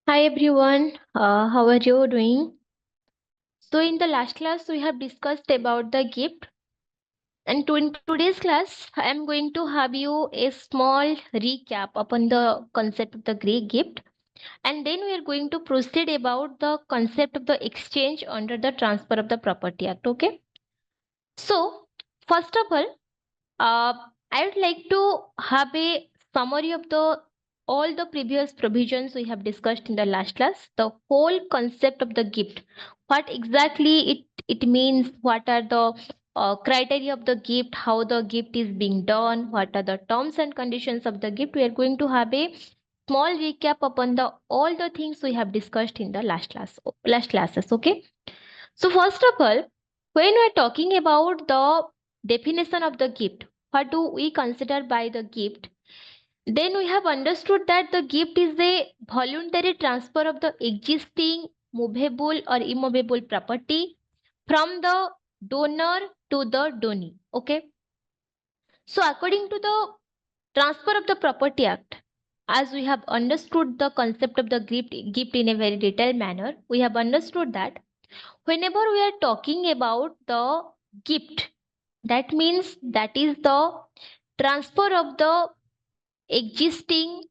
Hi everyone, how are you doing? So in the last class we have discussed about the gift, and in today's class I am going to have you a small recap upon the concept of the great gift, and then we are going to proceed about the concept of the exchange under the Transfer of the Property Act. Okay. So first of all, uh, I would like to have a summary of the all the previous provisions we have discussed in the last class. The whole concept of the gift, what exactly it means, what are the criteria of the gift, how the gift is being done, what are the terms and conditions of the gift. We are going to have a small recap upon the all the things we have discussed in the last classes. Okay. So first of all, when we are talking about the definition of the gift, what do we consider by the gift? Then we have understood that the gift is a voluntary transfer of the existing movable or immovable property from the donor to the donee. Okay. So according to the Transfer of the Property Act, as we have understood the concept of the gift in a very detailed manner, we have understood that whenever we are talking about the gift, that means that is the transfer of the existing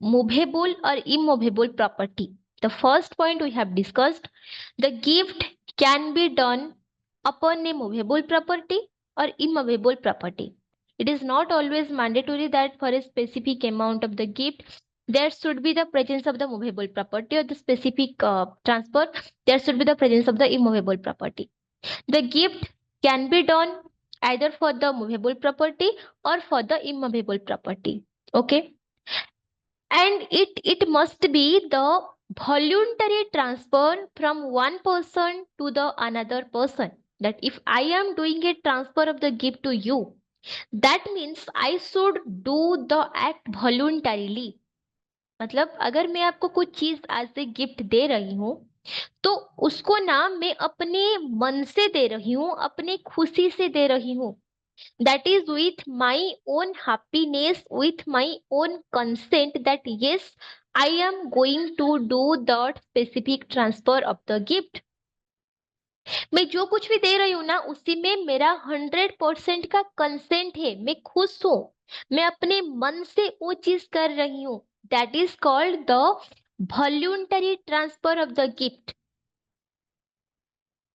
movable or immovable property. The first point we have discussed, the gift can be done upon a movable property or immovable property. It is not always mandatory that for a specific amount of the gift there should be the presence of the movable property, or the specific transfer there should be the presence of the immovable property. The gift can be done either for the movable property or for the immovable property. Okay. And it must be the voluntary transfer from one person to the another person. That if I am doing a transfer of the gift to you, that means I should do the act voluntarily. मतलब अगर मैं आपको कुछ चीज as a gift दे रही हूँ, तो उसको ना मैं अपने मन से दे रही हूँ, अपने खुशी से दे रही हूँ. That is with my own happiness, with my own consent, that yes, I am going to do that specific transfer of the gift. मैं जो कुछ भी दे रही हूँ ना, उसी में मेरा 100% का कंसेंट है, मैं खुश हूँ, मैं अपने मन से वो चीज कर रही हूँ. That is called the voluntary transfer of the gift.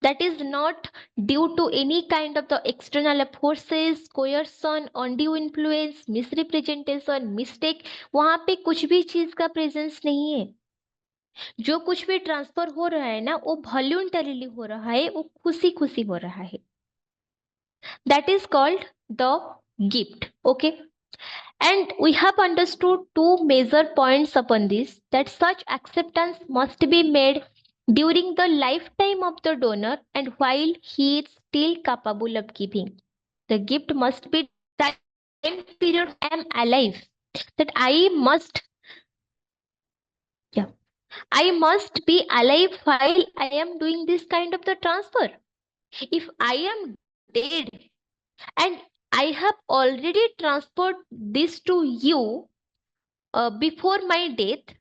That is not due to any kind of the external forces, coercion, undue influence, misrepresentation, mistake. वहां पे कुछ भी चीज का प्रेजेंस नहीं है. जो कुछ भी ट्रांसफर हो रहा है ना, वो वॉल्यूंटरीली हो रहा है, वो खुशी खुशी हो रहा है. That is called the gift. Okay. And we have understood two major points upon this, that such acceptance must be made during the lifetime of the donor and while he is still capable of giving. The gift must be that time period I am alive. That yeah, I must be alive while I am doing this kind of the transfer. If I am dead and I have already transferred this to you before my death,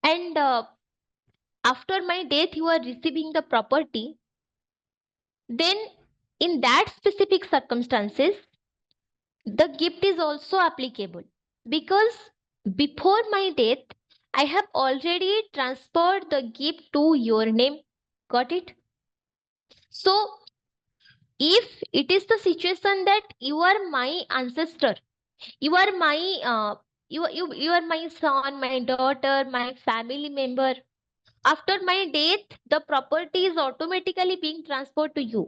and after my death you are receiving the property, then in that specific circumstances the gift is also applicable, because before my death I have already transferred the gift to your name. Got it? So if it is the situation that you are my ancestor, you are my you are my son, my daughter, my family member, after my death the property is automatically being transfer to you.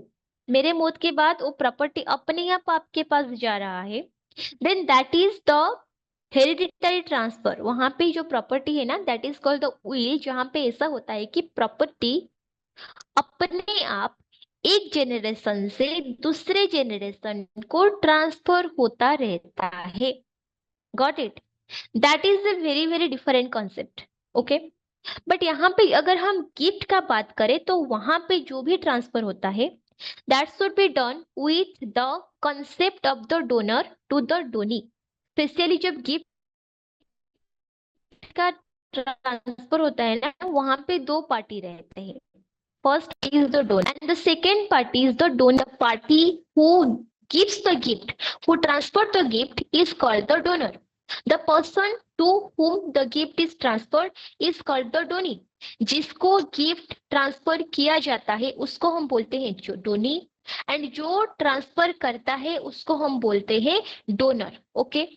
मेरे मौत के बाद वो property अपने आप आपके पास जा रहा है. Then that is the hereditary transfer. वहां पे जो प्रॉपर्टी है ना, that is called the will. जहां पे ऐसा होता है कि प्रॉपर्टी अपने आप एक जेनरेशन से दूसरे जेनरेशन को ट्रांसफर होता रहता है. Got it? That is a very very different concept. Okay. But यहाँ पे अगर हम गिफ्ट का बात करें, तो वहां पे जो भी ट्रांसफर होता है, that should be done with the concept of the donor to the donee. Specially जब गिफ्ट का ट्रांसफर होता है ना, वहां पे दो पार्टी रहते हैं. First is the donor, and the second party is the donor. The party who gives the gift, who transfers the gift, is called the donor. The person to whom the gift is transferred is called the donee. जिसको gift transfer किया जाता है उसको हम बोलते हैं जो Downey, and जो ट्रांसफर करता है उसको हम बोलते हैं donor. Okay.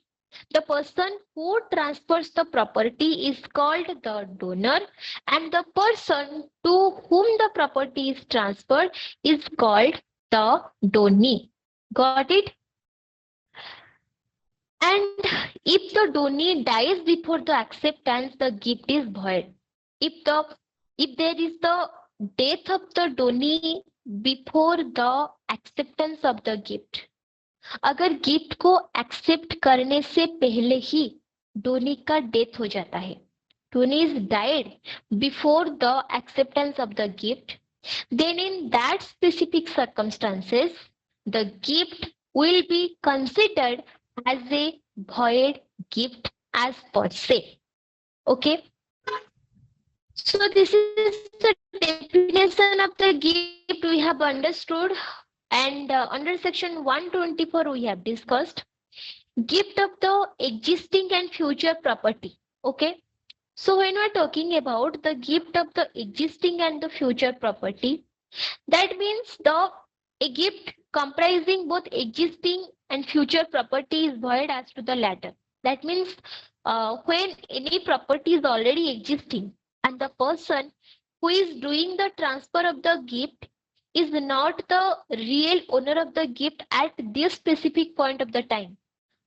The person who transfers the property is called the donor, and the person to whom the property is transferred is called the donee. Got it? And if the donee dies before the acceptance, the gift is void. If there is the death of the donee before the acceptance of the gift, अगर gift को accept करने से पहले ही Downey का death हो जाता है, donee is died before the acceptance of the gift, then in that specific circumstances the gift will be considered as a void gift as per se. Okay, so this is the definition of the gift we have understood. And under section 124 we have discussed gift of the existing and future property. Okay, so when we are talking about the gift of the existing and the future property, that means a gift comprising both existing and future property is void as to the latter. That means when any property is already existing and the person who is doing the transfer of the gift is not the real owner of the gift at this specific point of the time.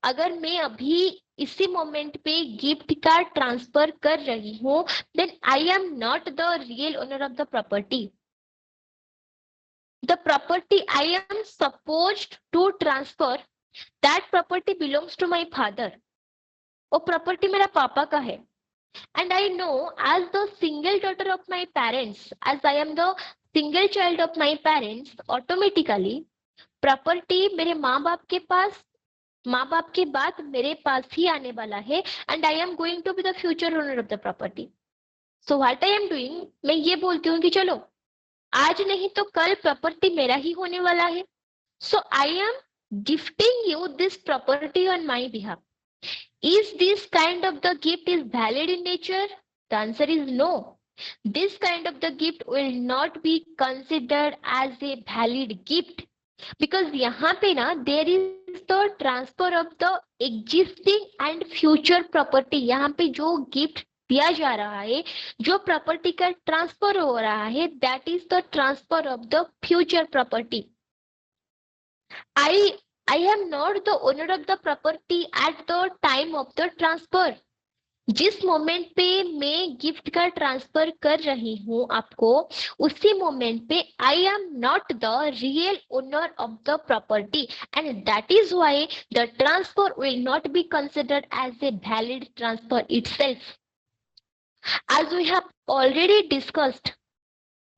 अगर मैं अभी इसी moment पे gift का transfer कर रही हूँ, then I am not the real owner of the property. The property I am supposed to transfer, that property belongs to my father. वो प्रॉपर्टी मेरा पापा का है. And I know as the single daughter of my parents, as I am the single child of my parents, automatically property मेरे माँ बाप के पास, माँ बाप के बाद मेरे पास ही आने वाला है, and I am going to be the future owner of the property. So what I am doing, मैं ये बोलती हूँ कि चलो आज नहीं तो कल प्रॉपर्टी मेरा ही होने वाला है. So I am gifting you this property on my behalf. Is this kind of the gift is valid in nature? The answer is no. This kind of the gift will not be considered as a valid gift because यहाँ पे ना there is the transfer of the existing and future property. यहाँ पे जो gift दिया जा रहा है, जो प्रॉपर्टी का ट्रांसफर हो रहा है, that is the transfer of the future property. I am not the owner of the property at the time of the transfer. जिस मोमेंट पे मैं गिफ्ट का ट्रांसफर कर रही हूँ आपको, उसी मोमेंट पे I am not the real owner of the property, and that is why the transfer will not be considered as a valid transfer itself. As we have already discussed,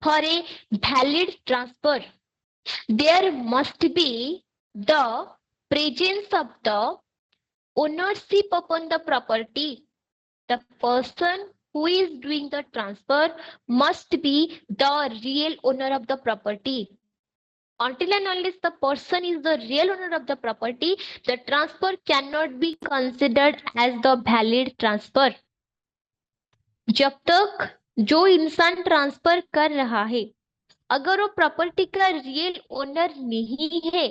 for a valid transfer there must be the presence of the ownership upon the property. The person who is doing the transfer must be the real owner of the property. Until and unless the person is the real owner of the property, the transfer cannot be considered as the valid transfer. जब तक जो इंसान transfer कर रहा है अगर वो property का रियल ओनर नहीं है,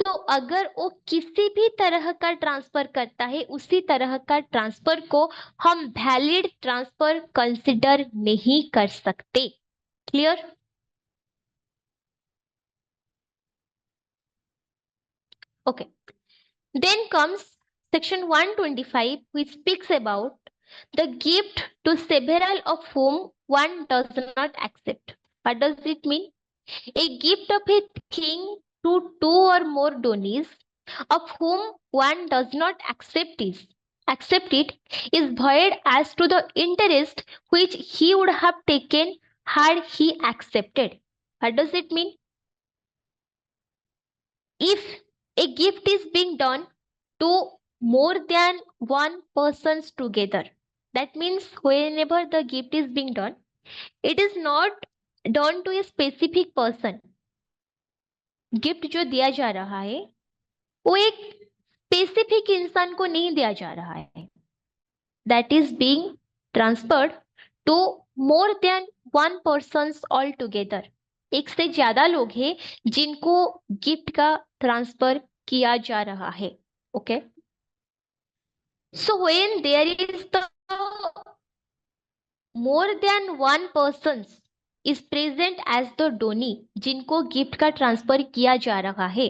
तो अगर वो किसी भी तरह का ट्रांसफर करता है, उसी तरह का ट्रांसफर को हम वैलिड ट्रांसफर कंसिडर नहीं कर सकते. Clear? Okay. Then comes section 125 which speaks about the gift to several of whom one does not accept. What does it mean? A gift of a thing to two or more donees of whom one does not accept it is void as to the interest which he would have taken had he accepted. What does it mean? If a gift is being done to more than one persons together, That means whenever the gift is being done, it is not done to a specific person. Gift जो दिया जा रहा है वो एक specific इंसान को नहीं दिया जा रहा है. That is being transferred to more than one persons all together. एक से ज्यादा लोग हैं जिनको गिफ्ट का ट्रांसफर किया जा रहा है. Okay, so when there is the more than one persons is present as the donee, जिनको गिफ्ट का ट्रांसफर किया जा रहा है,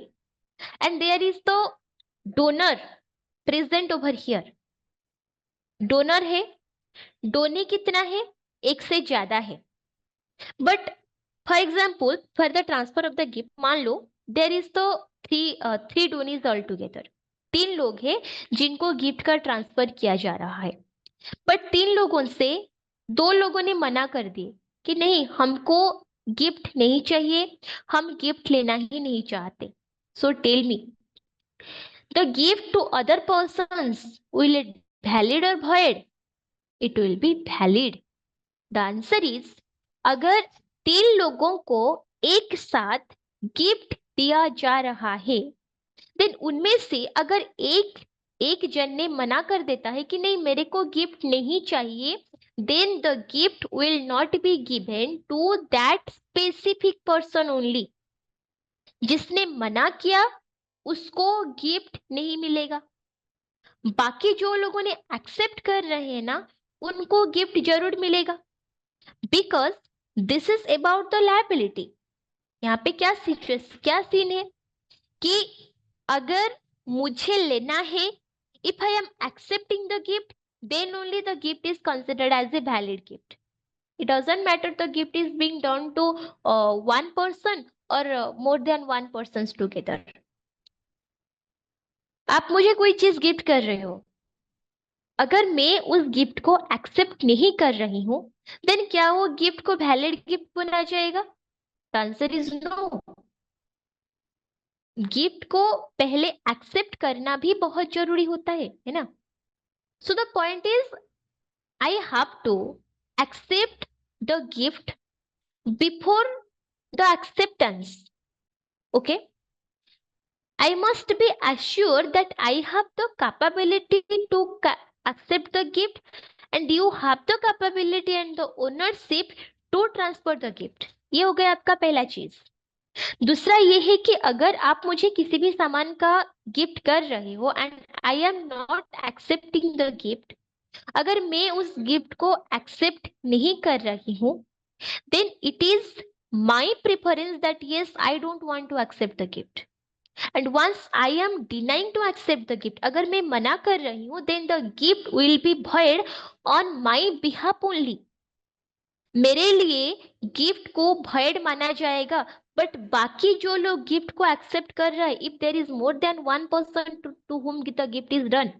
and there is the donor present over here. Donor है, डोनी कितना है, एक से ज्यादा है. But for example for the transfer of the gift, मान लो there is the three donees all together. 3 लोग हैं जिनको गिफ्ट का ट्रांसफर किया जा रहा है. बट 3 लोगों से 2 लोगों ने मना कर दिए कि नहीं, हमको गिफ्ट नहीं चाहिए, हम गिफ्ट लेना ही नहीं चाहते. So tell me, the gift to other persons, will it valid or void? It will be valid. The answer is, अगर 3 लोगों को एक साथ गिफ्ट दिया जा रहा है, देन उनमें से अगर एक जन ने मना कर देता है कि नहीं मेरे को गिफ्ट नहीं चाहिए, then the gift will not be given to that specific person only. जिसने मना किया उसको गिफ्ट नहीं मिलेगा. बाकी जो लोगों ने एक्सेप्ट कर रहे हैं ना, उनको गिफ्ट जरूर मिलेगा. Because this is about the liability. यहाँ पे क्या सीन है कि अगर मुझे लेना है, if I am accepting the gift, then only the gift is considered as a valid gift. It doesn't matter the gift is being done to one person और more than one person together. आप मुझे कोई चीज gift कर रहे हो, अगर मैं उस गिफ्ट को एक्सेप्ट नहीं कर रही हूं, देन क्या वो गिफ्ट को वैलिड गिफ्ट बना जाएगा? Answer is no. गिफ्ट को पहले एक्सेप्ट करना भी बहुत जरूरी होता है ना. So the point is, I have to accept the gift before the acceptance. Okay, I must be assured that I have the capability to accept the gift, and you have the capability and the ownership to transfer the gift. ये हो गया आपका पहला चीज. दूसरा ये है कि अगर आप मुझे किसी भी सामान का गिफ्ट कर रहे हो and I am not accepting the gift, अगर मैं उस गिफ्ट को एक्सेप्ट नहीं कर रही हूँ, then it is my preference that yes I don't want to accept the gift. And once I am denying to accept the gift, अगर मैं मना कर रही हूँ, then the gift will be void on my behalf only. मेरे लिए gift को void माना जाएगा. बट बाकी जो लोग गिफ्ट को एक्सेप्ट कर रहे हैं, if there is more than one person to whom the gift is done,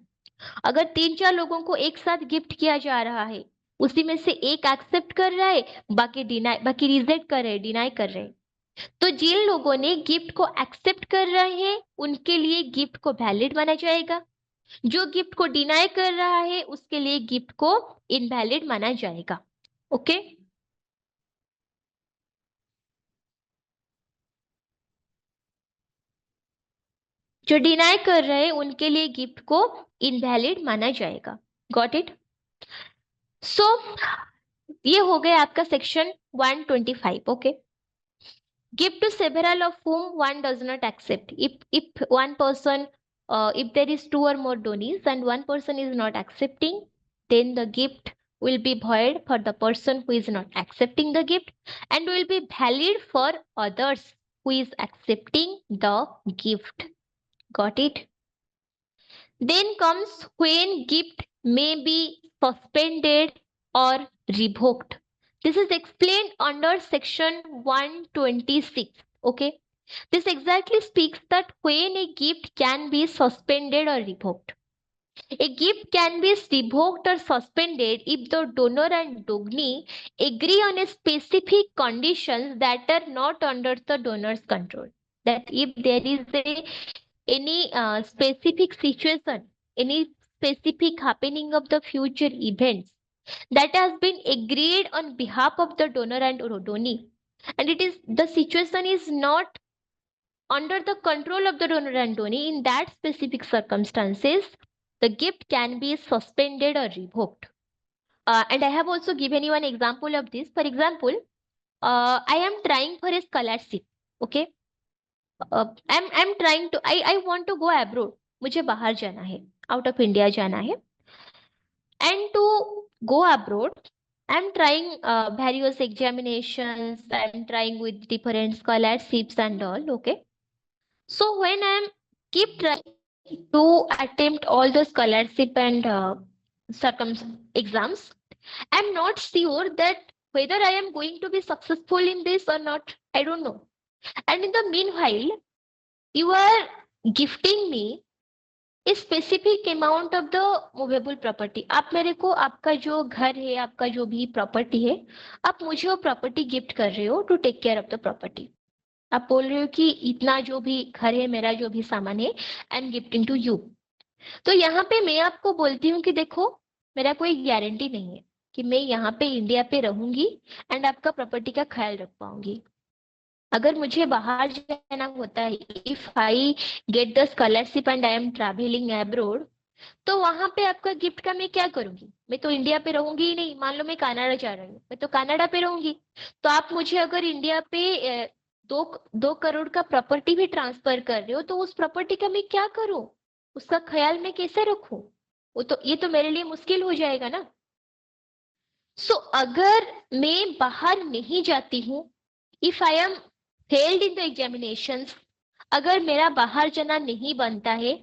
अगर 3-4 लोगों को एक साथ गिफ्ट किया जा रहा है, उसी में से एक एक्सेप्ट कर रहा है, बाकी रिजेक्ट कर रहे हैं, डिनाई कर रहे हैं, तो जिन लोगों ने गिफ्ट को एक्सेप्ट कर रहे हैं उनके लिए गिफ्ट को वैलिड माना जाएगा. जो गिफ्ट को डिनाई कर रहा है उसके लिए गिफ्ट को इनवैलिड माना जाएगा. ओके, जो डिनाई कर रहे हैं उनके लिए गिफ्ट को इनवैलिड माना जाएगा. Got it? सो ये हो गया आपका section 125. Okay, gift to several of whom one does not accept. If one person, if there is 2 or more donies and one person is not accepting, then the gift will be void for the person who is not accepting the gift and will be valid for others who is accepting the gift. Got it? Then comes when gift may be suspended or revoked. This is explained under section 126. Okay, this exactly speaks that when a gift can be suspended or revoked. A gift can be revoked or suspended if the donor and donee agree on a specific conditions that are not under the donor's control. That if there is any specific situation, any specific happening of the future events that has been agreed on behalf of the donor and donee, and it is the situation is not under the control of the donor and donee. In that specific circumstances, the gift can be suspended or revoked. And I have also given you an example of this. For example, I am trying for a scholarship. Okay, I'm trying to. I want to go abroad. मुझे बाहर जाना है, out of India जाना है. And to go abroad, I'm trying various examinations. I'm trying with different scholarships and all. Okay. So when I'm keep trying to attempt all the scholarship and exams, I'm not sure that whether I am going to be successful in this or not. I don't know. And in the meanwhile, you are gifting me a specific amount of the movable property. आप मेरे को आपका जो घर है, आपका जो भी प्रॉपर्टी है, आप मुझे वो प्रॉपर्टी गिफ्ट कर रहे हो to take care of the property. आप बोल रहे हो कि इतना जो भी घर है, मेरा जो भी सामान है, I am gifting to you. तो यहाँ पे मैं आपको बोलती हूँ कि देखो, मेरा कोई गारंटी नहीं है कि मैं यहाँ पे इंडिया पे रहूंगी एंड आपका प्रॉपर्टी का ख्याल रख पाऊंगी. अगर मुझे बाहर जाना होता है, if I get the scholarship and I am travelling abroad, तो वहां पे आपका गिफ्ट का मैं क्या करूंगी? मैं तो इंडिया पे रहूंगी ही नहीं. मान लो मैं कनाडा जा रही हूँ, मैं तो कनाडा पे रहूंगी. तो आप मुझे अगर इंडिया पे 2 करोड़ का प्रॉपर्टी भी ट्रांसफर कर रहे हो, तो उस प्रॉपर्टी का मैं क्या करूं? उसका ख्याल मैं कैसे रखूं? ये तो मेरे लिए मुश्किल हो जाएगा ना. सो अगर मैं बाहर नहीं जाती हूँ, if I am failed in the examinations, अगर मेरा बाहर जाना नहीं बनता है,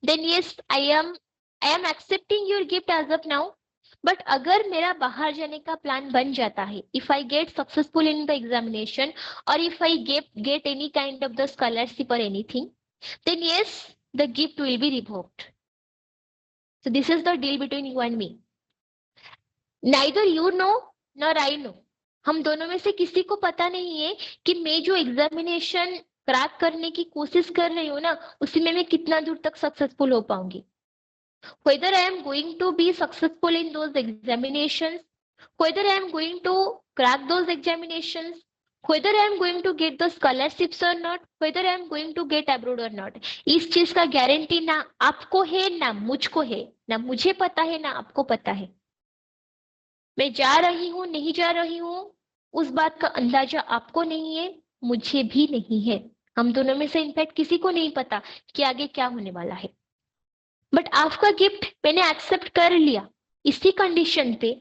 then yes I am accepting your gift as of now. But अगर मेरा बाहर जाने का प्लान बन जाता है, if I get successful in the examination और if I get any kind of the scholarship और anything, then yes the gift will be revoked. So this is the deal between you and me. Neither you know nor I know. हम दोनों में से किसी को पता नहीं है कि मैं जो एग्जामिनेशन क्रैक करने की कोशिश कर रही हूँ ना, उसी में मैं कितना दूर तक सक्सेसफुल हो पाऊंगी. Whether I am going to be successful in those examinations, whether I am going to crack those examinations, whether I am going to get the scholarships or not, whether I am going to get abroad or not, इस चीज का guarantee ना आपको है ना मुझको है. ना मुझे पता है ना आपको पता है. मैं जा रही हूँ नहीं जा रही हूँ, उस बात का अंदाजा आपको नहीं है, मुझे भी नहीं है. हम दोनों में से इनफैक्ट किसी को नहीं पता कि आगे क्या होने वाला है. बट आपका गिफ्ट मैंने एक्सेप्ट कर लिया इसी कंडीशन पे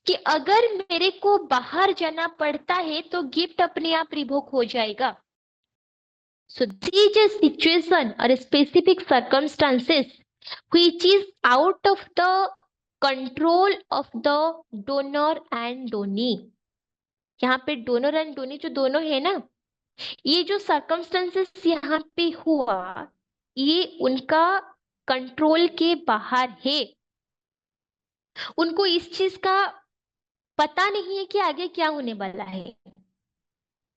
कि अगर मेरे को बाहर जाना पड़ता है तो गिफ्ट अपने आप रिवोक हो जाएगा. So this is a situation और specific circumstances which is out of the control of the donor and donee. यहाँ पे डोनर एंड डोनी जो दोनों है ना, ये जो सर्कमस्टेंसेस यहाँ पे हुआ, ये उनका कंट्रोल के बाहर है. उनको इस चीज का पता नहीं है कि आगे क्या होने वाला है.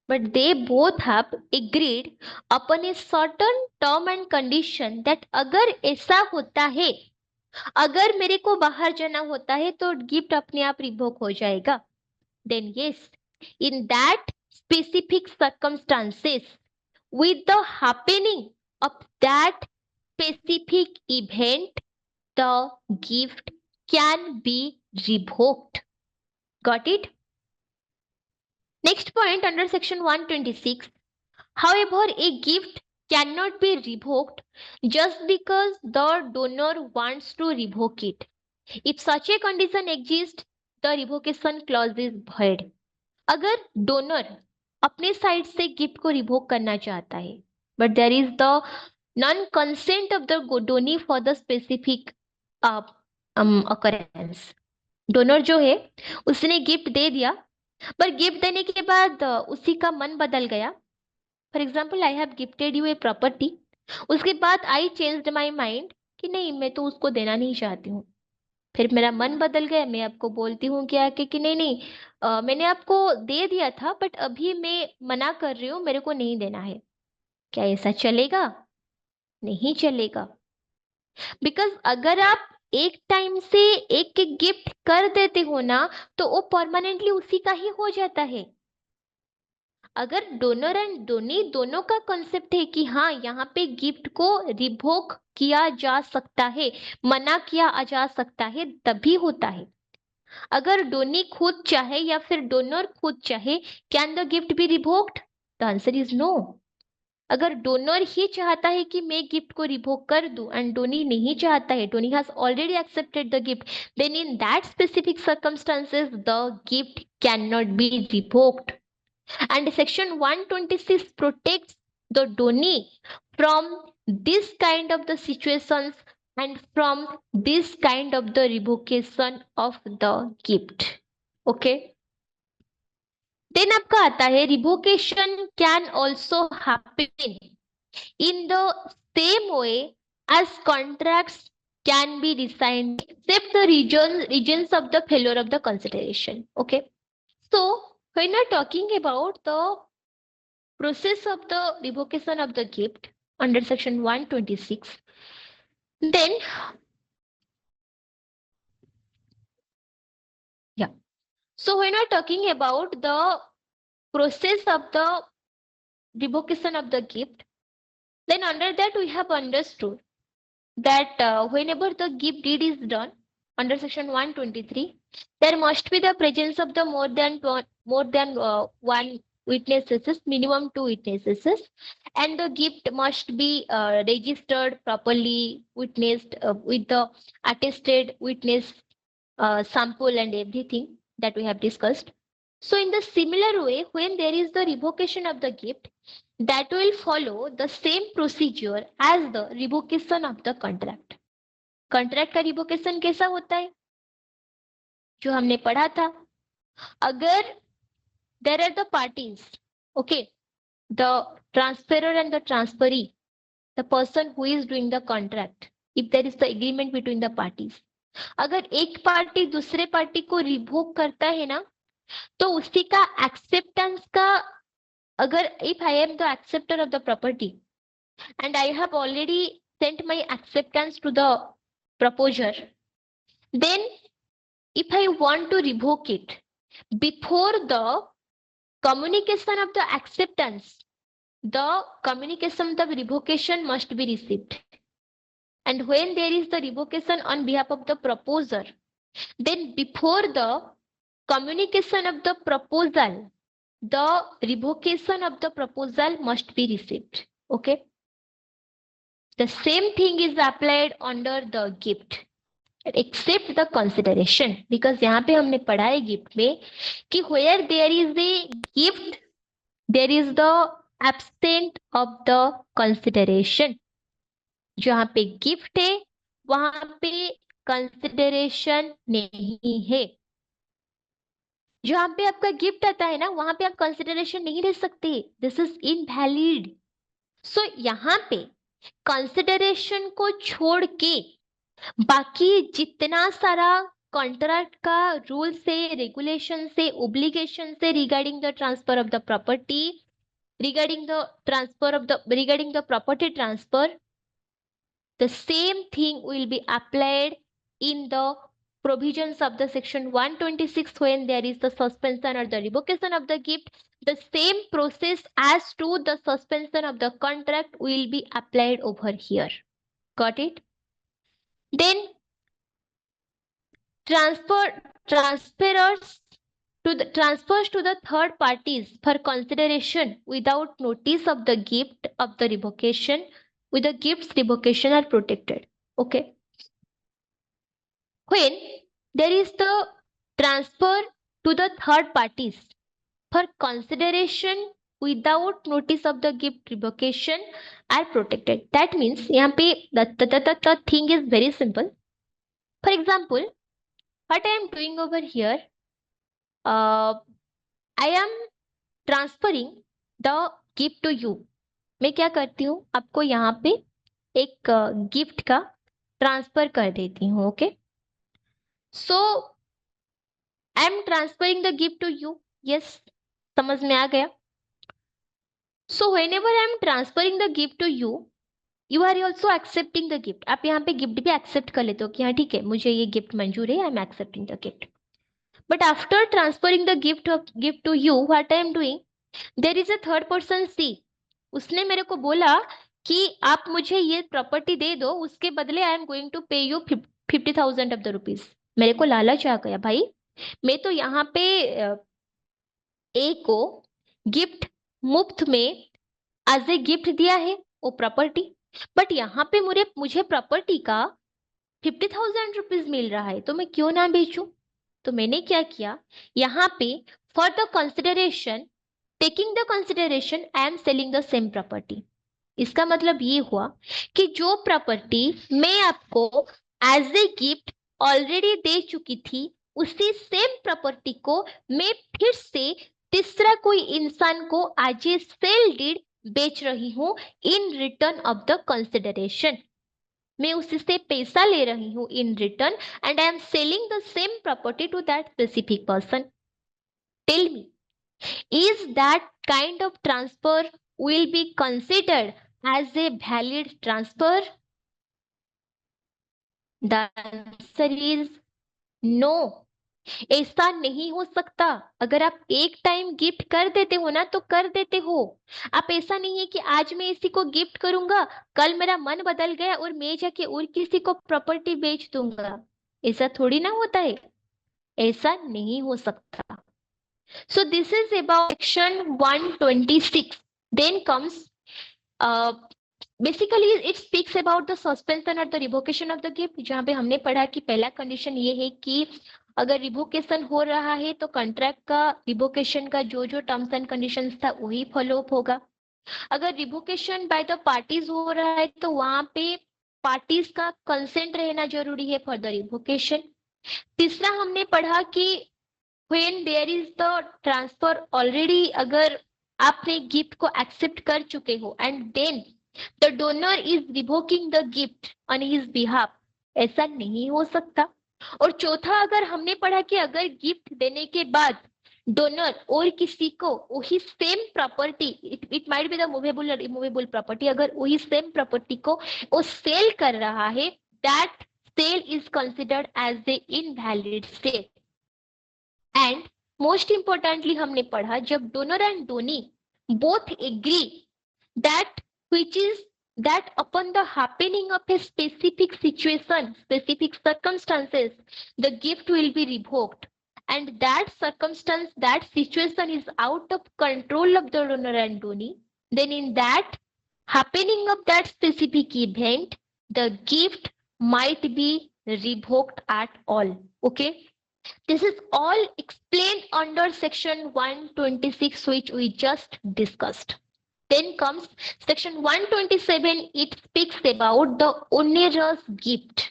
But they both have agreed upon a certain term and condition that अगर ऐसा होता है, अगर मेरे को बाहर जाना होता है तो गिफ्ट अपने आप रिवोक हो जाएगा. Then yes, in that specific circumstances, with the happening of that specific event, the gift can be revoked. Got it? Next point under section 126. However, a gift cannot be revoked just because the donor wants to revoke it. If such a condition exists, the revocation clause is void. अगर donor अपने side से gift को revoke करना चाहता है, but there is the non consent of the donee for the specific occurrence. Donor जो है उसने गिफ्ट दे दिया, पर गिफ्ट देने के बाद उसी का मन बदल गया. For example, I have gifted U a property, उसके बाद आई चेंज्ड माई माइंड कि नहीं, मैं तो उसको देना नहीं चाहती हूँ. फिर मेरा मन बदल गया, मैं आपको बोलती हूँ क्या कि नहीं नहीं, मैंने आपको दे दिया था बट अभी मैं मना कर रही हूँ, मेरे को नहीं देना है. क्या ऐसा चलेगा? नहीं चलेगा. बिकॉज अगर आप एक टाइम से एक एक गिफ्ट कर देते हो ना, तो वो परमानेंटली उसी का ही हो जाता है। अगर डोनर एंड डोनी दोनों का कॉन्सेप्ट है कि हाँ यहाँ पे गिफ्ट को रिवोक किया जा सकता है, मना किया जा सकता है, तभी होता है। अगर डोनी खुद चाहे या फिर डोनर खुद चाहे, can the gift be revoked? The answer is no. अगर डोनर ही चाहता है कि मैं गिफ्ट को रिवोक कर दूं एंड डोनी नहीं चाहता है, donee has already accepted the gift, then in that specific circumstances the gift can not be revoked. And section 126 protects the donee from this kind of the situations and from this kind of the revocation of the gift. Okay. Then आपका आता है revocation can also happen in the same way as contracts can be resigned except the regions of the failure of the consideration. Okay. So when we're talking about the process of the revocation of the gift under section 126, then yeah, so when we're talking about the process of the revocation of the gift, then under that we have understood that whenever the gift deed is done under section 123, there must be the presence of the more than one witnesses, minimum 2 witnesses, and the gift must be registered properly, witnessed with the attested witness sample and everything that we have discussed. So in the similar way, when there is the revocation of the gift, that will follow the same procedure as the revocation of the contract. Contract का revocation कैसा होता है, जो हमने पढ़ा था? अगर there are the parties, okay, the transferor and the transferee, the person who is doing the contract, if there is the agreement between the parties, अगर एक पार्टी दूसरे पार्टी को रिवोक करता है ना, तो उसी का एक्सेप्टेंस का, अगर if I am the acceptor of the property and I have already sent my acceptance to the proposer, then if I want to revoke it, before the communication of the acceptance, the communication of the revocation must be received. And when there is the revocation on behalf of the proposer, then before the communication of the proposal, the revocation of the proposal must be received. Okay. The same thing is applied under the gift. Accept the consideration, because यहाँ पे हमने पढ़ा है gift में कि where there is a gift there is the absent of the consideration. जहाँ पे gift है वहां पे कंसिडरेशन नहीं है. जहाँ पे आपका गिफ्ट आता है ना, वहां पे आप कंसिडरेशन नहीं ले सकते, दिस इज इनवैलिड. सो यहाँ पे कंसिडरेशन को छोड़ के बाकी जितना सारा कॉन्ट्रैक्ट का रूल से, रेगुलेशन से, ओब्लिगेशन से regarding the transfer of the property, regarding the property transfer, the same thing will be applied in the provisions of the section 126 when there is the suspension or the revocation of the gift. The same process as to the suspension of the contract will be applied over here. Got it? Then transfers to the third parties for consideration without notice of the gift of the revocation, with the gift's revocation are protected. Okay. When there is the transfer to the third parties for consideration without notice of the gift revocation are protected. That means यहाँ पे the thing is very simple. For example, what I am doing over here, I am transferring the gift to you. मैं क्या करती हूँ, आपको यहाँ पे एक गिफ्ट का ट्रांसफर कर देती हूँ. Okay. So I am transferring the gift to you. Yes, समझ में आ गया. So whenever I am transferring the gift to you, you are also accepting the gift. आप यहाँ पे गिफ्ट भी एक्सेप्ट कर लेते हो कि हाँ ठीक है, मुझे ये गिफ्ट मंजूर है, I am accepting the gift. But after transferring the gift to you, what I am doing, there is a third person C. उसने मेरे को बोला कि आप मुझे ये प्रॉपर्टी दे दो, उसके बदले आई एम गोइंग टू पे यू 50,000 ऑफ द रुपीज. मेरे को लालच आ गया भाई. मैं तो यहाँ पे ए को गिफ्ट मुफ्त में एज ए गिफ्ट दिया है वो प्रॉपर्टी. बट यहाँ पे मुझे प्रॉपर्टी का 50,000 रुपीज मिल रहा है, तो मैं क्यों ना बेचूं. तो मैंने क्या किया, यहाँ पे for the consideration, taking the consideration, I am selling the same property. इसका मतलब ये हुआ कि जो प्रॉपर्टी मैं आपको एज ए गिफ्ट ऑलरेडी दे चुकी थी, उसी सेम प्रॉपर्टी को मैं फिर से तीसरा कोई इंसान को आज ए सेल डीड बेच रही हूं in return of the consideration. मैं उससे पैसा ले रही हूं in return and I am selling the same property to that specific person. Tell me, is that kind of transfer will be considered as a valid transfer? The answer is no. ऐसा नहीं हो सकता. अगर आप एक time gift कर देते हो ना तो कर देते हो. आप ऐसा नहीं है कि आज मैं इसी को गिफ्ट करूंगा, कल मेरा मन बदल गया और मैं जाके और किसी को प्रॉपर्टी बेच दूंगा. ऐसा थोड़ी ना होता है. ऐसा नहीं हो सकता. So this is about section 126. Then comes basically it speaks about the suspension or the revocation of the gift. जहाँ पे हमने पढ़ा कि पहला कंडीशन ये है कि अगर रिवोकेशन हो रहा है तो कॉन्ट्रैक्ट का रिवोकेशन का जो जो टर्म्स एंड कंडीशंस था वही फॉलो अप होगा. अगर रिवोकेशन बाय द पार्टीज हो रहा है तो वहां पे पार्टीज का कंसेंट रहना जरूरी है फॉर द रिवोकेशन. तीसरा हमने पढ़ा कि when there is the transfer already, अगर आपने गिफ्ट को एक्सेप्ट कर चुके हो and then the donor is revoking the gift on his behalf, ऐसा नहीं हो सकता. और चौथा अगर हमने पढ़ा कि अगर गिफ्ट देने के बाद डोनर और किसी को वही same property, it might be the movable और इमूवेबल प्रॉपर्टी, अगर वही सेम प्रॉपर्टी को वो सेल कर रहा है, that sale is considered as a invalid sale. And most importantly हमने पढ़ा जब donor and donee both agree that which is that upon the happening of a specific situation, specific circumstances, the gift will be revoked, and that circumstance, that situation is out of control of the donor and donee, then in that happening of that specific event, the gift might be revoked at all. Okay, this is all explained under section 126 which we just discussed. Then comes section 127. It speaks about the onerous gift.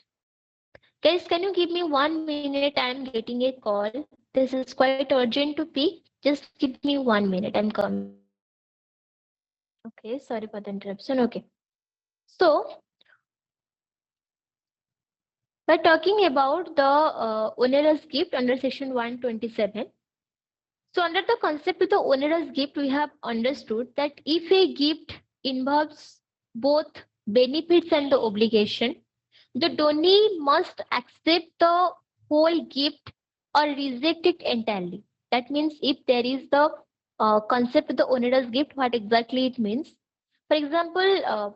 Guys, can you give me 1 minute? I am getting a call. This is quite urgent to pick. Just give me 1 minute. I'm coming. Okay, sorry for the interruption. Okay. So, we're talking about the onerous gift under section 127. So under the concept of the onerous gift, we have understood that if a gift involves both benefits and the obligation, the donee must accept the whole gift or reject it entirely. That means if there is the concept of the onerous gift, what exactly it means. For example,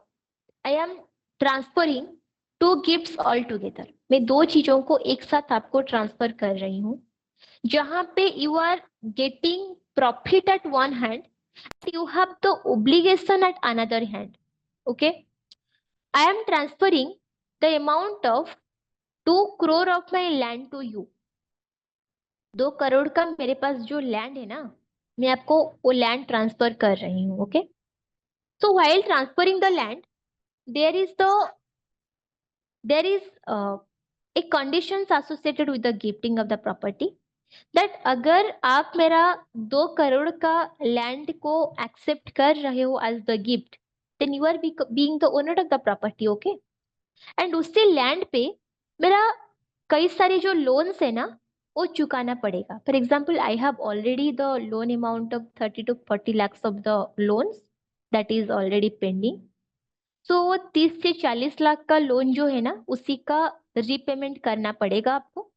I am transferring two gifts all together. मैं दो चीजों को एक साथ आपको transfer कर रही हूँ, जहां पे you are getting profit at one hand, you have the obligation at another hand. Okay, I am transferring the amount of 2 crore of my land to you. 2 crore का मेरे पास जो लैंड है ना, मैं आपको वो लैंड ट्रांसफर कर रही हूँ. Okay, so while transferring the land, there is a conditions associated with the gifting of the property. That अगर आप मेरा 2 करोड़ का लैंड को एक्सेप्ट कर रहे हो as the gift, then you are being the owner of the property. Okay, and उससे land पे मेरा कई सारे जो लोन्स है ना वो चुकाना पड़ेगा. For example, I have already the loan amount of 30 to 40 lakhs of the loans that is already pending. So 30 से 40 लाख का लोन जो है ना, उसी का रीपेमेंट करना पड़ेगा आपको।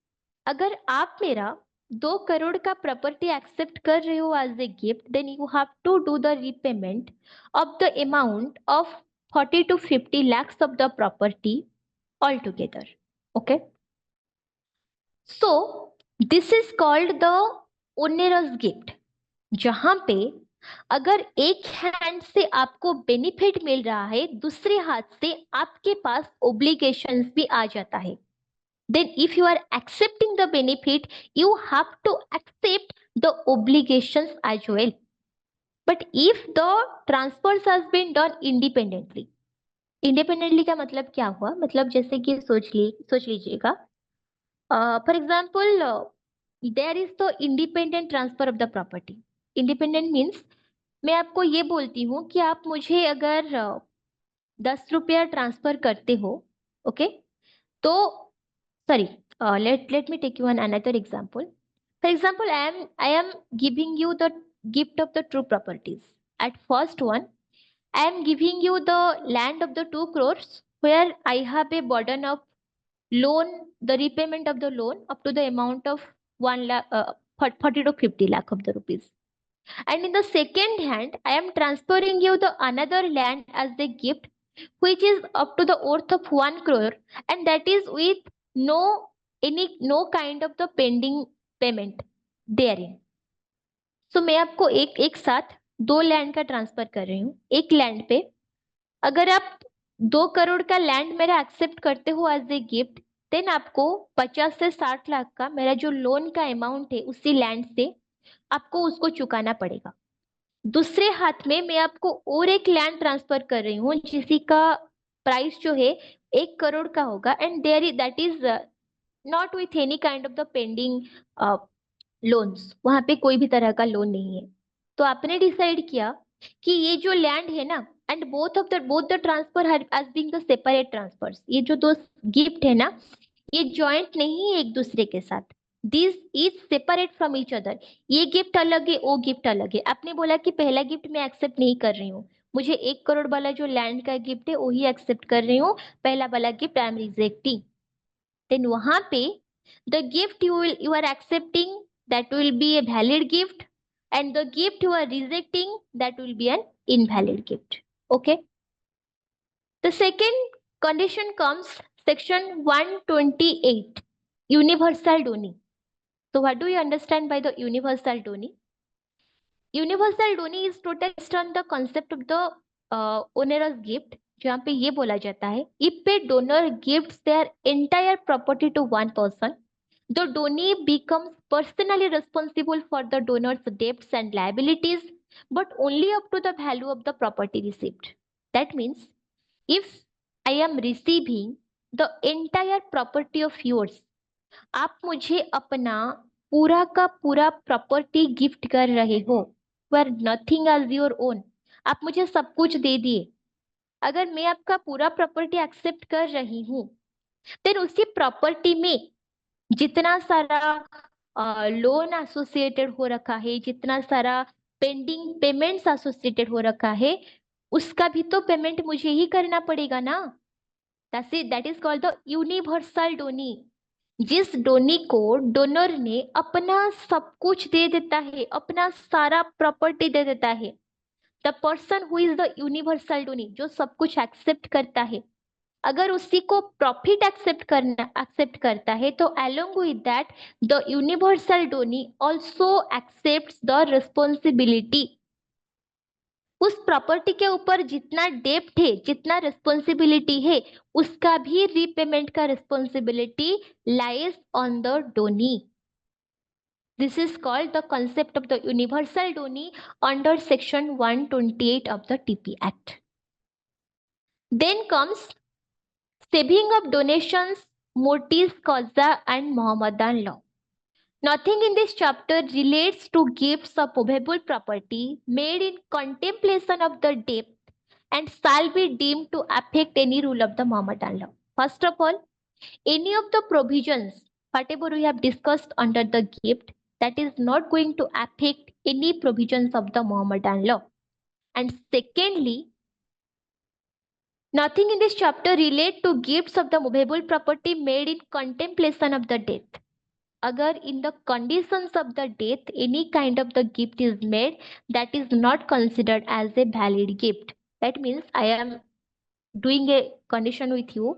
अगर आप मेरा 2 करोड़ का प्रॉपर्टी एक्सेप्ट कर रहे हो as a gift, then you have to do the repayment of the amount of 40 to 50 lakhs of the property altogether. Okay, so this is called the onerous gift, जहां पे अगर एक हैंड से आपको benefit मिल रहा है, दूसरे हाथ से आपके पास ओब्लिगेशंस भी आ जाता है। Then if you are accepting the benefit, you have to accept the obligations as well. But if the transfers has been done independently, independently का मतलब क्या हुआ, मतलब जैसे कि सोच लीजिएगा, for example there is the independent transfer of the property. Independent means मैं आपको ये बोलती हूँ कि आप मुझे अगर 10 रुपया ट्रांसफर करते हो, ओके, तो sorry, let me take you on another example. For example, I am giving you the gift of the true properties. At first one, I am giving you the land of the 2 crores, where I have a burden of loan, the repayment of the loan up to the amount of 1 lakh, 40 to 50 lakh of the rupees. And in the second hand, I am transferring you the another land as the gift, which is up to the worth of 1 crore, and that is with no kind of the pending payment therein. So मैं आपको एक साथ 2 land का transfer कर रही हूँ। एक land पे अगर आप 2 करोड़ का लैंड मेरा एक्सेप्ट करते हो एज ए गिफ्ट, देन आपको 50 से 60 लाख का मेरा जो लोन का अमाउंट है उसी लैंड से आपको उसको चुकाना पड़ेगा। दूसरे हाथ में मैं आपको और एक लैंड ट्रांसफर कर रही हूँ, जिसी का प्राइस जो है 1 करोड़ का होगा, and there that is not with any kind of the pending loans. वहां पे कोई भी तरह का लोन नहीं है। तो आपने डिसाइड किया कि ये जो लैंड है ना, and both the transfer as being the separate transfers, ये जो दो गिफ्ट है ना, ये जॉइंट नहीं है एक दूसरे के साथ। This is separate from each other. ये गिफ्ट अलग है, वो गिफ्ट अलग है। आपने बोला कि पहला गिफ्ट मैं एक्सेप्ट नहीं कर रही हूँ, मुझे 1 करोड़ वाला जो लैंड का गिफ्ट है वही एक्सेप्ट कर रही हूँ, पहला वाला gift I am rejecting. Then वहां पे the gift you are accepting, that will be a valid gift, and the gift you are rejecting, that will be an invalid gift. Okay, the second condition comes section 128, universal doni. So what do you understand by the universal doni? Universal doni is totally based on the concept of the onerous gift, जहाँ पे ये बोला जाता है, if a donor gives their entire property to one person, the donee becomes personally responsible for the donor's debts and liabilities, but only up to the value of the property received. That means if I am receiving the entire property of yours, आप मुझे अपना पूरा का पूरा property gift कर रहे हो, पर नथिंग एज योर ओन, आप मुझे सब कुछ दे दिए। अगर मैं आपका पूरा प्रॉपर्टी एक्सेप्ट कर रही हूँ, देन उसी प्रॉपर्टी में जितना सारा लोन एसोसिएटेड हो रखा है, जितना सारा पेंडिंग पेमेंट्स एसोसिएटेड हो रखा है, उसका भी तो पेमेंट मुझे ही करना पड़ेगा ना। That is called the universal Downey. जिस डोनी को डोनर ने अपना सब कुछ दे देता है, अपना सारा प्रॉपर्टी दे देता है, the person who is the universal Downey, जो सब कुछ एक्सेप्ट करता है, अगर उसी को प्रॉफिट एक्सेप्ट करता है, तो along with that the universal donee also accept the responsibility. उस प्रॉपर्टी के ऊपर जितना डेप्ट है, जितना रिस्पॉन्सिबिलिटी है, उसका भी रीपेमेंट का responsibility lies on the Downey. This is called the concept of the universal donee under section 128 of the TP Act. Then comes saving of donations, mortis causa and Mohammedan law. Nothing in this chapter relates to gifts of movable property made in contemplation of the debt and shall be deemed to affect any rule of the Mohammedan law. First of all, any of the provisions, whatever we have discussed under the gift, that is not going to affect any provisions of the Mohammedan law. And secondly, Nothing in this chapter relate to gifts of the movable property made in contemplation of the death. Agar in the conditions of the death any kind of the gift is made, that is not considered as a valid gift. That means I am doing a condition with you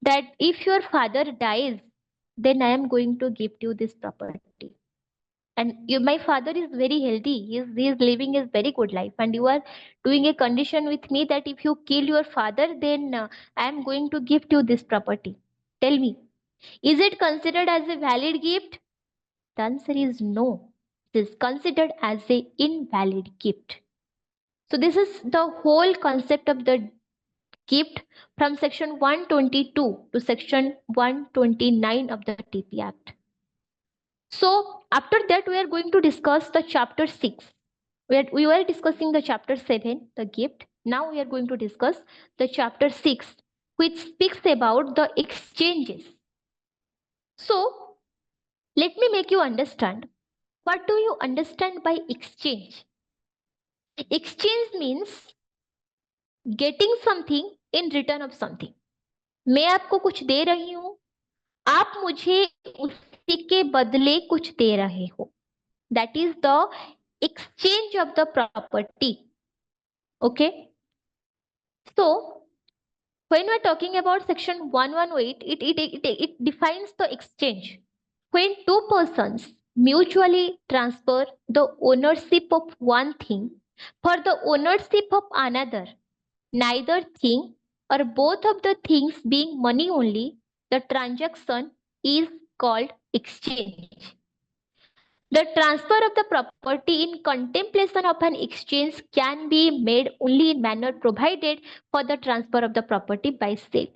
that if your father dies, then I am going to gift you this property. And my father is very healthy, he is living a very good life, and you are doing a condition with me that if you kill your father, then I am going to gift you this property. Tell me, is it considered as a valid gift? The answer is no. It is considered as a invalid gift. So this is the whole concept of the gift from section 122 to section 129 of the TP Act. So after that, we are going to discuss the chapter 6. We were discussing the chapter 7, the gift. Now we are going to discuss the chapter 6, which speaks about the exchanges. So let me make you understand. What do you understand by exchange? Exchange means getting something in return of something. मैं आपको कुछ दे रही हूं, आप मुझे उसी के बदले कुछ दे रहे हो. That is the exchange of the property. Okay. So when we're talking about section 118, it defines the exchange. When two persons mutually transfer the ownership of one thing for the ownership of another, neither thing or both of the things being money only, the transaction is called exchange. The transfer of the property in contemplation of an exchange can be made only in manner provided for the transfer of the property by sale.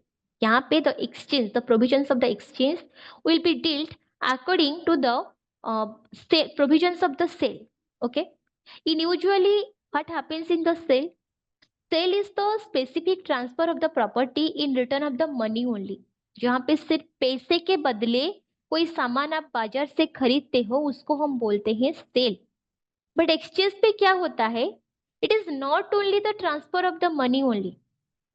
यहाँ पे the exchange, the provisions of the exchange will be dealt according to the provisions of the sale. Okay. In usually what happens in the sale? Sale is the specific transfer of the property in return of the money only. जहाँ पे सिर्फ पैसे के बदले कोई सामान आप बाजार से खरीदते हो, उसको हम बोलते हैं सेल. बट एक्सचेंज पे क्या होता है? It is not only the transfer of the money only,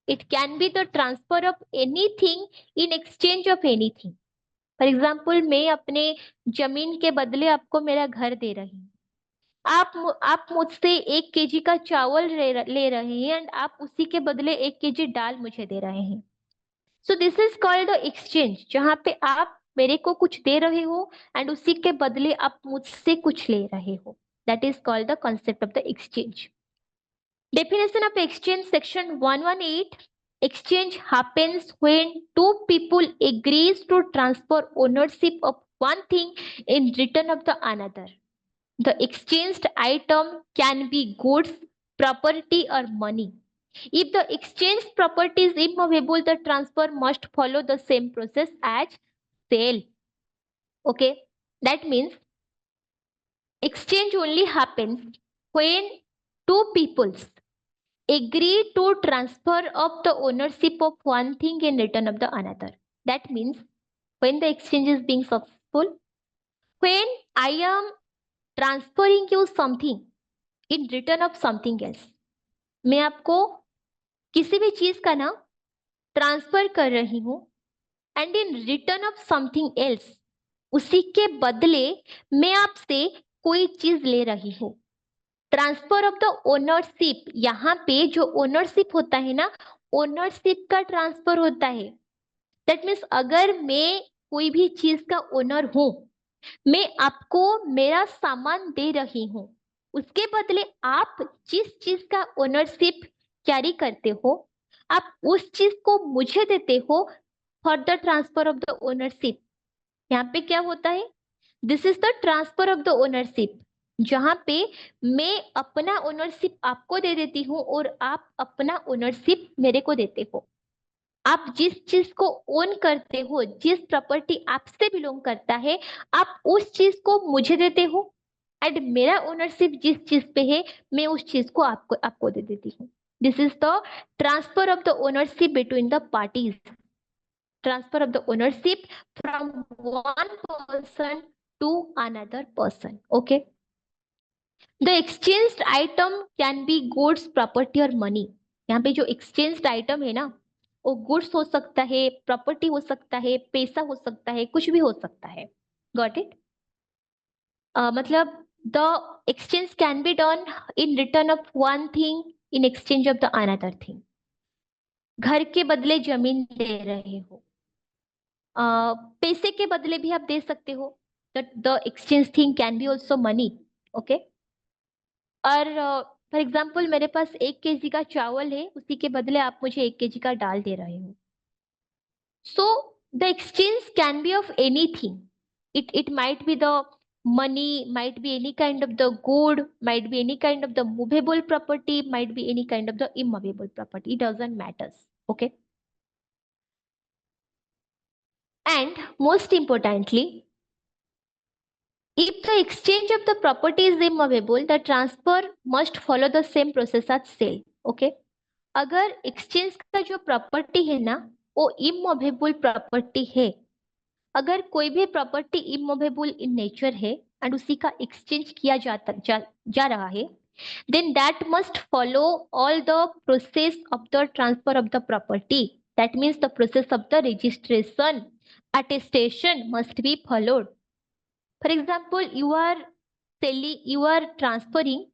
it can be the transfer of anything in exchange of anything. For example, मैं अपने जमीन के बदले आपको मेरा घर दे रही हूँ. आप मुझसे 1 kg का चावल ले रहे हैं एंड आप उसी के बदले 1 kg दाल मुझे दे रहे हैं. सो this is called the exchange, जहां पे आप मेरे को कुछ दे रहे हो एंड उसी के बदले आप मुझसे कुछ ले रहे हो. That is called the concept of the exchange. Definition of exchange, section 118. Exchange happens when two people agrees to transfer ownership of one thing in return of the another. The exchanged item can be goods, property, or money. If the exchanged property is immovable, the transfer must follow the same process as sale. Okay, that means exchange only happens when two peoples agree to transfer of the ownership of one thing in return of the another. That means when the exchange is being successful, when I am transferring you something in return of something else. मैं आपको किसी भी चीज का ना transfer कर रही हूं and in return of something else, उसी के बदले मैं आपसे कोई चीज ले रही हूं. ट्रांसफर ऑफ द ओनरशिप, यहाँ पे जो ओनरशिप होता है ना, ओनरशिप का ट्रांसफर होता है. दैट मीन्स अगर मैं कोई भी चीज का ओनर हूं, मैं आपको मेरा सामान दे रही हूं, उसके बदले आप जिस चीज का ओनरशिप कैरी करते हो, आप उस चीज को मुझे देते हो for the transfer of the ownership. यहाँ पे क्या होता है? This is the transfer of the ownership, जहां पे मैं अपना ओनरशिप आपको दे देती हूँ और आप अपना ओनरशिप मेरे को देते हो. आप जिस चीज को ओन करते हो, जिस प्रॉपर्टी आपसे बिलोंग करता है, आप उस चीज को मुझे देते हो एंड मेरा ओनरशिप जिस चीज पे है, मैं उस चीज को आपको दे देती हूँ. This is the transfer of the ownership between the parties. Transfer of the ownership from one person to another person. Okay. The exchanged item can be goods, property और मनी. यहाँ पे जो एक्सचेंज्ड आइटम है ना, वो goods हो सकता है, प्रॉपर्टी हो सकता है, पैसा हो सकता है, कुछ भी हो सकता है. Got it? मतलब the exchange can be done in return of one thing in exchange of the another thing. घर के बदले जमीन ले रहे हो, पैसे के बदले भी आप दे सकते हो. The exchange thing can be also money. Okay. और फॉर एग्जाम्पल मेरे पास 1 kg का चावल है, उसी के बदले आप मुझे 1 kg का दाल दे रहे हो. So the exchange can be of anything. It might be the money, might be any kind of the good, might be any kind of the movable property, might be any kind of the immovable property. It doesn't matter. Okay. And most importantly, if the exchange of the property is immovable, the transfer must follow the same process as sale. Okay. अगर exchange का जो property है ना, वो immovable property है, अगर कोई भी प्रॉपर्टी इमूवेबल इन नेचर है एंड उसी का एक्सचेंज किया जा रहा है, then that must follow all the process of the transfer of the property. That means the process of the registration, attestation must be followed. For example, you are transferring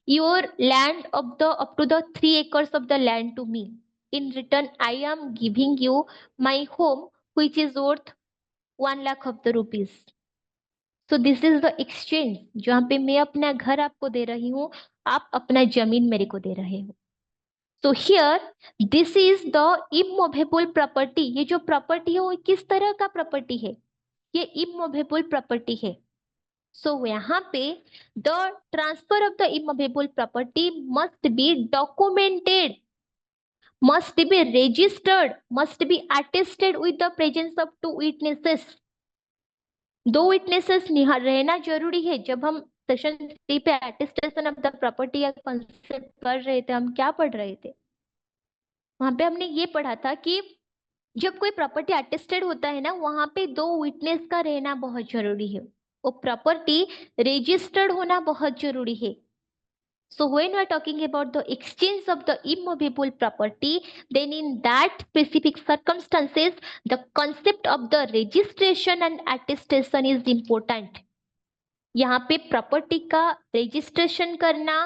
your land of the up to the 3 acres of the land to me. In return, I am giving you my home, which is worth 1 lakh of the rupees. So this is the exchange, जहाँ पे मैं अपना घर आपको दे रही हूँ, आप अपना जमीन मेरे को दे रहे हो. So here this is the immovable property. ये जो प्रॉपर्टी है वो किस तरह का प्रॉपर्टी है? ये immovable प्रॉपर्टी है. So यहाँ पे the transfer of the immovable property must be documented, must be registered, must be attested with the presence of 2 witnesses. 2 witnesses रहना जरूरी है. जब हम सेशन 3 पे अटेस्टेशन ऑफ द प्रॉपर्टी या कॉन्सेप्ट कर रहे थे, हम क्या पढ़ रहे थे? वहां पे हमने ये पढ़ा था कि जब कोई प्रॉपर्टी अटेस्टेड होता है ना, वहां पे 2 विटनेस का रहना बहुत जरूरी है. वो प्रॉपर्टी रजिस्टर्ड होना बहुत जरूरी है. So when we are talking about the exchange of the immovable property, then in that specific circumstances, the concept of the registration and attestation is important. यहाँ पे प्रॉपर्टी का रजिस्ट्रेशन करना,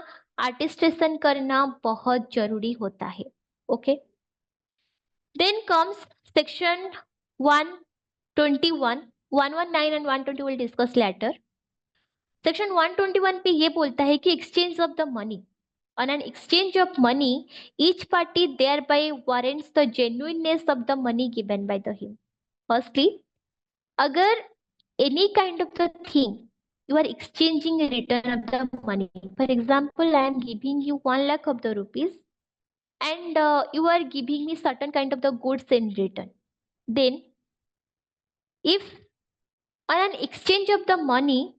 अटेस्टेशन करना बहुत जरूरी होता है. Okay. Then comes section 121, 119 and 120 will discuss later. Section 121 पे ये बोलता है कि exchange of the money. On an exchange of money, each party thereby warrants the genuineness of the money given by the him. Firstly, अगर any kind of the thing you are exchanging in return of the money. For example, I am giving you 1 lakh of the rupees and you are giving me certain kind of the goods in return. Then if on an exchange of the money,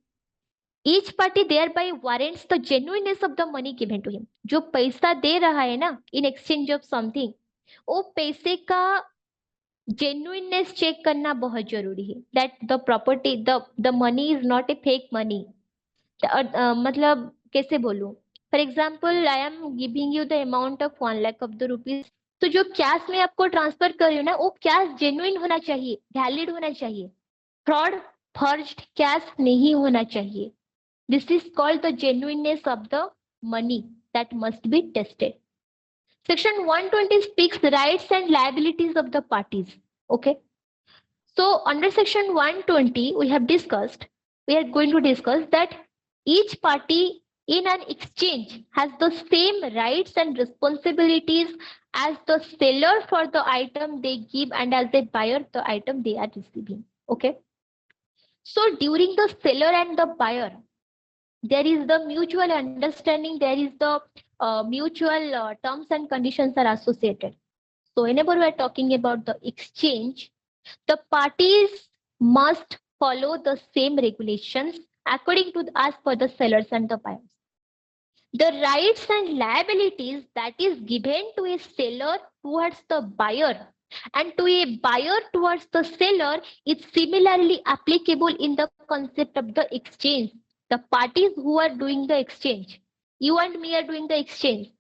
each party thereby warrants the genuineness of the money given to him. जो पैसा दे रहा है ना in exchange of something, वो पैसे का genuineness check करना बहुत जरूरी है. That the property, the money is not a fake money. मतलब कैसे बोलूं? For example, I am giving you the amount of 1 lakh of the rupees. तो जो कैश में आपको ट्रांसफर कर रही हूँ ना, वो कैश जेन्युइन होना चाहिए, वैलिड होना चाहिए. फ्रॉड, फर्ज्ड कैश नहीं होना चाहिए. This is called the genuineness of the money that must be tested. Section 120 speaks rights and liabilities of the parties. Okay. So under section 120, we are going to discuss that each party in an exchange has the same rights and responsibilities as the seller for the item they give and as the buyer the item they are receiving. Okay. So during the seller and the buyer, there is the mutual understanding, there is the mutual terms and conditions are associated. So whenever we are talking about the exchange, the parties must follow the same regulations according to as per the sellers and the buyers. The rights and liabilities that is given to a seller towards the buyer and to a buyer towards the seller is similarly applicable in the concept of the exchange. The parties who are doing the exchange, you and me are doing the exchange.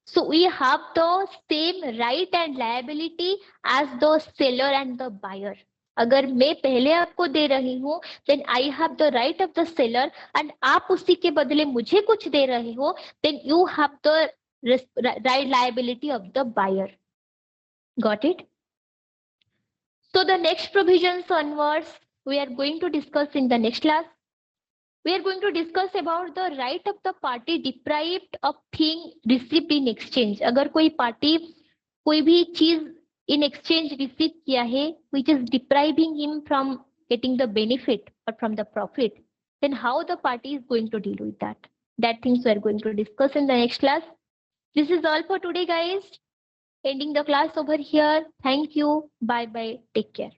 So we have the same right and liability as the seller and the buyer. अगर मैं पहले आपको दे रही हूँ then I have the right of the seller and आप उसी के बदले मुझे कुछ दे रहे हो then you have the right liability of the buyer. Got it? So the next provisions onwards we are going to discuss in the next class. We are going to discuss about the right of the party deprived of thing received in exchange. अगर कोई party कोई भी चीज in exchange receive किया है which is depriving him from getting the benefit or from the profit, then how the party is going to deal with that. That things we are going to discuss in the next class. This is all for today, guys. Ending the class over here. Thank you. Bye bye. Take care.